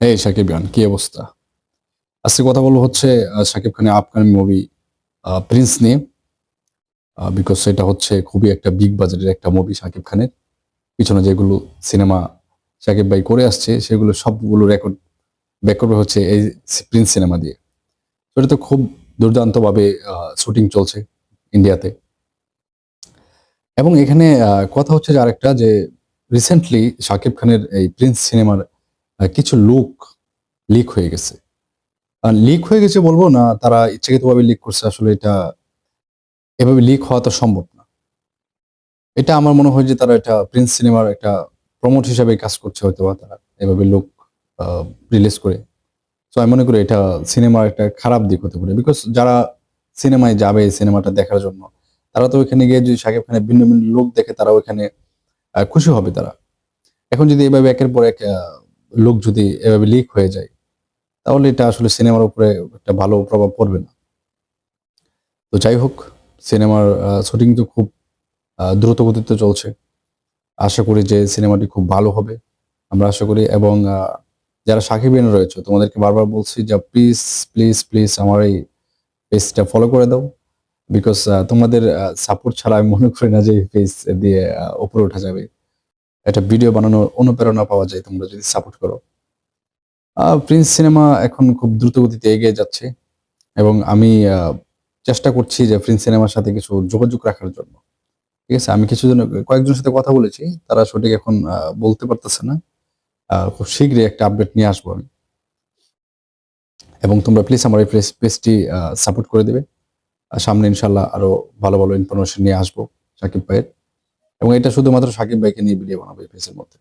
এই শাকিব খান, কি অবস্থা? আজকে কথা বলবো হচ্ছে শাকিব খানের আপকামিং মুভি প্রিন্স নিয়ে। বিকজ সেটা হচ্ছে খুবই একটা বিগ বাজেটের একটা মুভি শাকিব খানের। পিছনে যেগুলো সিনেমা শাকিব ভাই করে আসছে সেগুলো সবগুলো রেকর্ড ব্যাক করবে হচ্ছে এই প্রিন্স সিনেমা দিয়ে। তো এটা তো খুব দুর্দান্তভাবে শুটিং চলছে ইন্ডিয়াতে। এবং এখানে কথা হচ্ছে যে আরেকটা যে রিসেন্টলি শাকিব খানের এই প্রিন্স সিনেমার কিছু লুক লিক হয়ে গেছে। লিক হয়ে গেছে বলবো না, তারা ইচ্ছাকৃতভাবে লিক করছে। আসলে এটা এভাবে লিক হওয়া তো সম্ভব না। এটা আমার মনে হয় যে তারা এটা প্রিন্স সিনেমার একটা প্রমোট হিসাবে কাজ করছে, হয়তোবা তারা এভাবে লোক রিলিজ করে। তো আমি মনে করি এটা সিনেমার একটা খারাপ দিক হতে পারে। বিকজ যারা সিনেমায় যাবে সিনেমাটা দেখার জন্য, তারা তো ওইখানে গিয়ে যদি শাকিব খানের ভিন্ন ভিন্ন লোক দেখে, তারা ওইখানে খুশি হবে তারা। এখন যদি এভাবে একের পর এক লোক যদি এভাবে লিক হয়ে যায়, তাহলে এটা আসলে সিনেমার উপরে একটা ভালো প্রভাব পড়বে না। তো যাই হোক, সিনেমার শুটিং তো খুব দ্রুত গতিতে চলছে। আশা করি যে সিনেমাটি খুব ভালো হবে। আমরা আশা করি। এবং যারা সাকিবিয়ান রয়েছে, তোমাদেরকে বারবার বলছি যে প্লিজ, প্লিজ, প্লিজ আমার এই পেজটা ফলো করে দাও। বিকজ তোমাদের সাপোর্ট ছাড়া আমি মনে করি না যে এই পেজ দিয়ে উপরে ওঠা যাবে। একটা ভিডিও বানানোর অনুপ্রেরণা পাওয়া যায় তোমরা যদি সাপোর্ট করো। প্রিন্স সিনেমা এখন খুব দ্রুত গতিতে এগিয়ে যাচ্ছে এবং আমি চেষ্টা করছি যে প্রিন্স সিনেমার সাথে কিছু যোগাযোগ রাখার জন্য। ঠিক আছে? আমি কয়েকজনের সাথে কথা বলেছি। তারা সঠিক এখন বলতে পারতেছে না। খুব শীঘ্রই একটা আপডেট নিয়ে আসবো আমি। এবং তোমরা প্লিজ আমার এই পেজটি সাপোর্ট করে দিবে। সামনে ইনশাআল্লাহ আরো ভালো, ভালো ইনফরমেশন নিয়ে আসবো শাকিব ভাইয়ের। এবং এটা শুধুমাত্র শাকিব ভাইকে নিয়ে ভিডিও বানাবো এই পেজের মধ্যে।